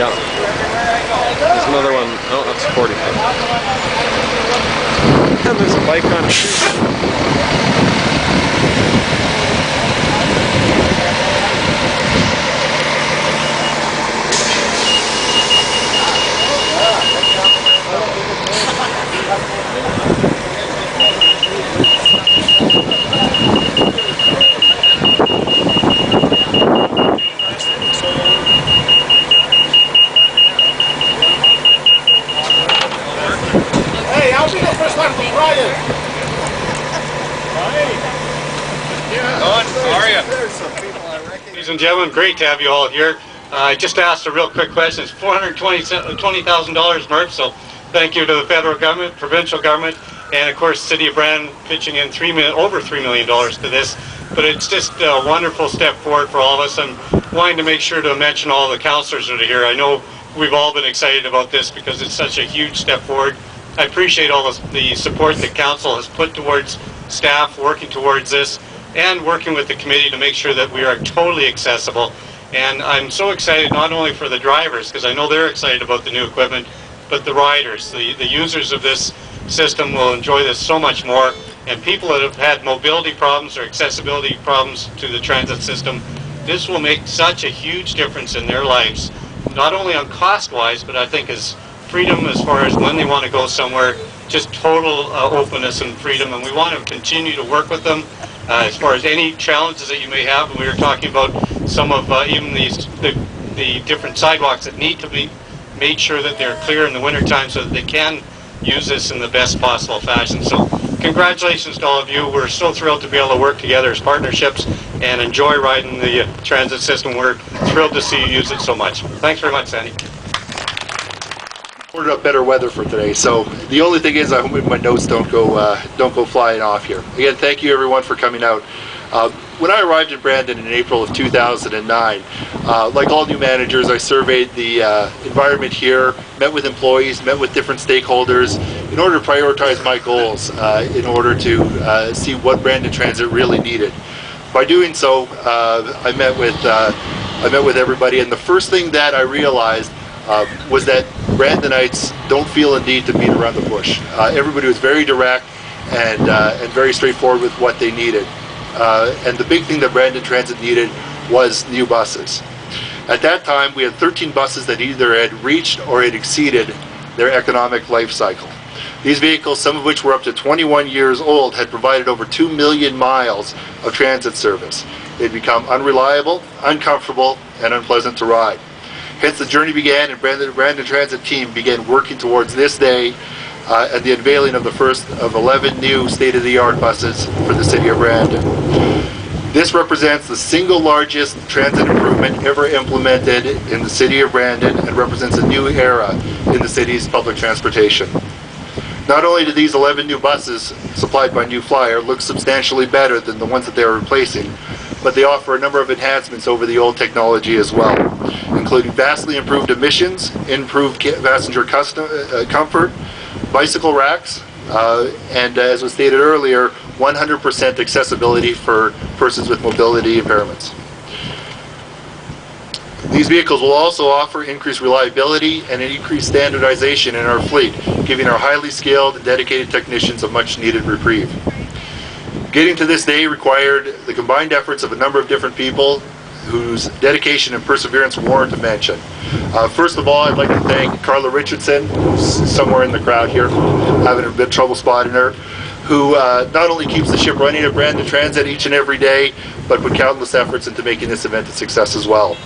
Yeah. There's another one. Oh, that's 40 foot. And there's a bike on it too. Hey, I'll be the first one to try it. How are you? Ladies and gentlemen, great to have you all here. I just asked a real quick question. It's $420,000, Murph, so thank you to the federal government, provincial government, and of course City of Brandon pitching in over $3 million to this. But it's just a wonderful step forward for all of us. I'm wanting to make sure to mention all the councillors that are here. I know we've all been excited about this because it's such a huge step forward. I appreciate all the support that council has put towards staff working towards this and working with the committee to make sure that we are totally accessible. And I'm so excited not only for the drivers, because I know they're excited about the new equipment, but the riders, the users of this system will enjoy this so much more. And people that have had mobility problems or accessibility problems to the transit system, this will make such a huge difference in their lives, not only on cost-wise, but I think as freedom as far as when they want to go somewhere, just total openness and freedom. And we want to continue to work with them as far as any challenges that you may have. And we were talking about some of even the different sidewalks that need to be made sure that they're clear in the wintertime so that they can use this in the best possible fashion. So congratulations to all of you. We're so thrilled to be able to work together as partnerships and enjoy riding the transit system. We're thrilled to see you use it so much. Thanks very much, Sandy. Ordered up better weather for today, so the only thing is I hope my notes don't go flying off here. Again, thank you everyone for coming out. When I arrived in Brandon in April of 2009, like all new managers, I surveyed the environment here, met with employees, met with different stakeholders in order to prioritize my goals, in order to see what Brandon Transit really needed. By doing so, I met with everybody, and the first thing that I realized was that Brandonites don't feel a need to beat around the bush. Everybody was very direct and very straightforward with what they needed. And the big thing that Brandon Transit needed was new buses. At that time, we had 13 buses that either had reached or had exceeded their economic life cycle. These vehicles, some of which were up to 21 years old, had provided over 2 million miles of transit service. They'd become unreliable, uncomfortable, and unpleasant to ride. Hence the journey began, and Brandon Transit team began working towards this day and the unveiling of the first of 11 new state-of-the-art buses for the city of Brandon. This represents the single largest transit improvement ever implemented in the city of Brandon and represents a new era in the city's public transportation. Not only do these 11 new buses supplied by New Flyer look substantially better than the ones that they are replacing, but they offer a number of enhancements over the old technology as well, including vastly improved emissions, improved passenger comfort, bicycle racks, and as was stated earlier, 100% accessibility for persons with mobility impairments. These vehicles will also offer increased reliability and an increased standardization in our fleet, giving our highly skilled and dedicated technicians a much needed reprieve. Getting to this day required the combined efforts of a number of different people whose dedication and perseverance warrant a mention. First of all, I'd like to thank Carla Richardson, who's somewhere in the crowd here, having a bit of trouble spotting her, who not only keeps the ship running at Brandon Transit each and every day, but put countless efforts into making this event a success as well.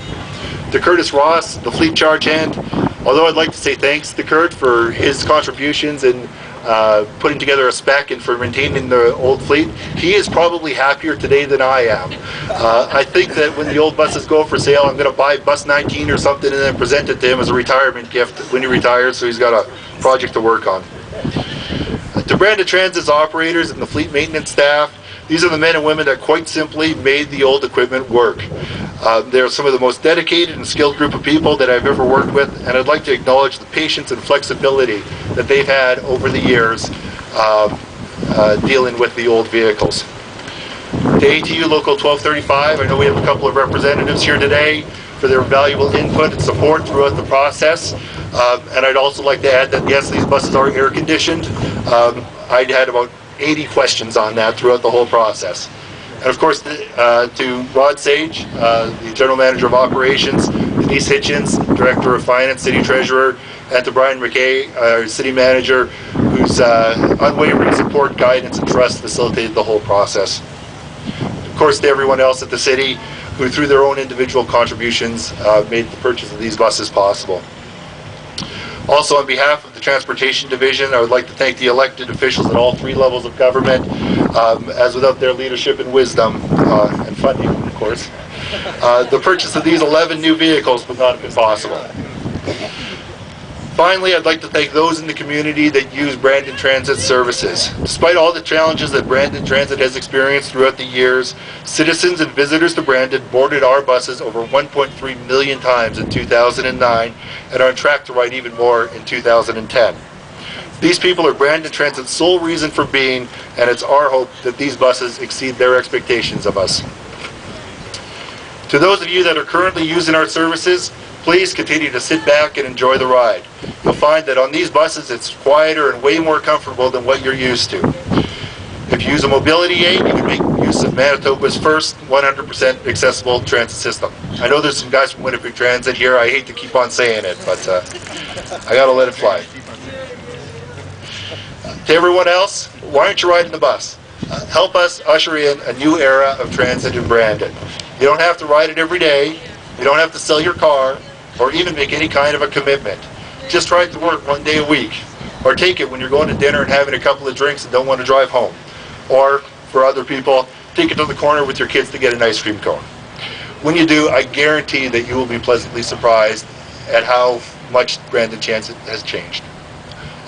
To Curtis Ross, the fleet charge hand, although I'd like to say thanks to Kurt for his contributions in putting together a spec and for maintaining the old fleet, he is probably happier today than I am. I think that when the old buses go for sale, I'm going to buy bus 19 or something and then present it to him as a retirement gift when he retires, so he's got a project to work on. To Brandon Transit's operators and the fleet maintenance staff, these are the men and women that quite simply made the old equipment work. They're some of the most dedicated and skilled group of people that I've ever worked with, and I'd like to acknowledge the patience and flexibility that they've had over the years dealing with the old vehicles. To To ATU Local 1235, I know we have a couple of representatives here today for their valuable input and support throughout the process. And I'd also like to add that yes, these buses are air conditioned. I'd had about 80 questions on that throughout the whole process. And of course, to Rod Sage, the General Manager of Operations, Denise Hitchens, Director of Finance, City Treasurer, and to Brian McKay, our City Manager, whose unwavering support, guidance, and trust facilitated the whole process. Of course, to everyone else at the City, who through their own individual contributions made the purchase of these buses possible. Also, on behalf of the Transportation Division, I would like to thank the elected officials at all 3 levels of government, as without their leadership and wisdom, and funding, of course, the purchase of these 11 new vehicles would not have been possible. Finally, I'd like to thank those in the community that use Brandon Transit services. Despite all the challenges that Brandon Transit has experienced throughout the years, citizens and visitors to Brandon boarded our buses over 1.3 million times in 2009 and are on track to ride even more in 2010. These people are Brandon Transit's sole reason for being, and it's our hope that these buses exceed their expectations of us. To those of you that are currently using our services, please continue to sit back and enjoy the ride. You'll find that on these buses it's quieter and way more comfortable than what you're used to. If you use a mobility aid, you can make use of Manitoba's first 100% accessible transit system. I know there's some guys from Winnipeg Transit here. I hate to keep on saying it, but I gotta let it fly. To everyone else, why aren't you riding the bus? Help us usher in a new era of transit in Brandon. You don't have to ride it every day. You don't have to sell your car or even make any kind of a commitment. Just ride to work 1 day a week, or take it when you're going to dinner and having a couple of drinks and don't want to drive home. Or, for other people, take it to the corner with your kids to get an ice cream cone. When you do, I guarantee that you will be pleasantly surprised at how much Brandon Transit has changed.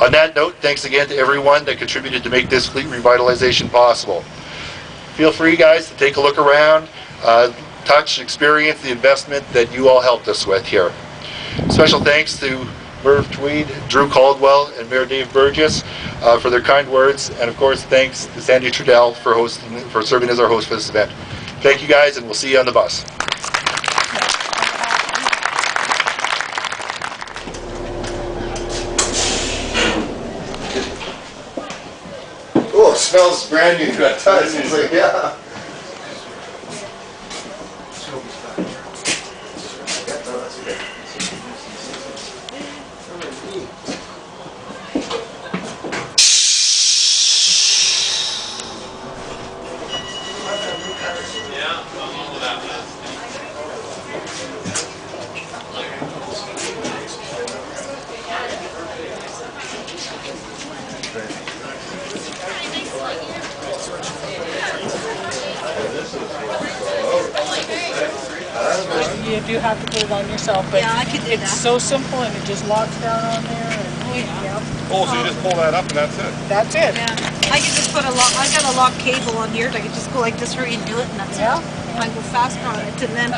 On that note, thanks again to everyone that contributed to make this fleet revitalization possible. Feel free, guys, to take a look around, touch, experience the investment that you all helped us with here. Special thanks to Merv Tweed, Drew Caldwell, and Mayor Dave Burgess for their kind words, and of course thanks to Sandy Trudell for serving as our host for this event. Thank you guys, and we'll see you on the bus. Oh, it smells brand new. It does. It's like, yeah. You do have to put it on yourself, but yeah, I could do it's that. so simple and it just locks down on there. And, Oh, so you just pull that up and that's it? That's it. Yeah, I could just put a lock. I got a lock cable on here. I could just go like this, hurry and do it, and that's it. I go faster on it, and then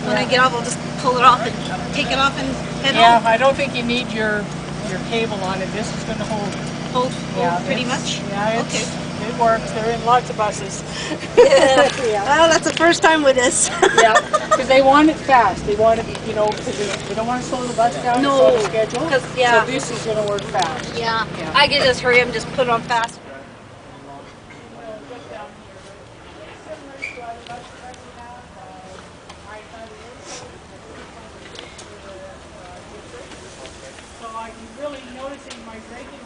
when I get off, I'll just pull it off and take it off and head home. I don't think you need your cable on it. This is going to hold. Pretty much. Yeah, okay. It works. They're in lots of buses. Yeah. Well, that's the first time with this. Yeah, because they want it fast. They want it, because they don't want to slow the bus down. No, it's on the schedule. Yeah. So this is going to work fast. Yeah. I can just hurry and just put it on fast. So I'm really noticing my braking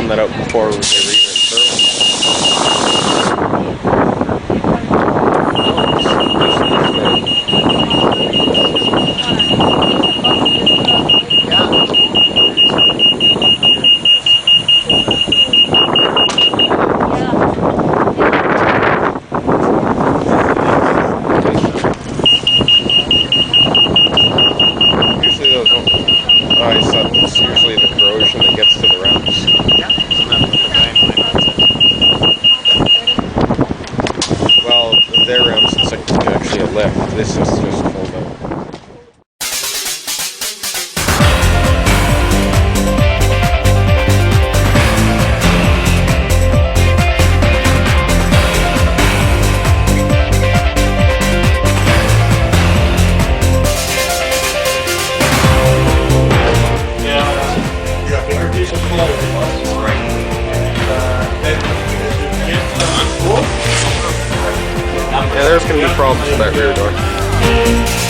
found that out before they were even usually those ice, it's usually the corrosion that gets to the rounds. Well, their rounds, it's like actually a lift. This is just fold out. Yeah, there's going to be problems with that rear door.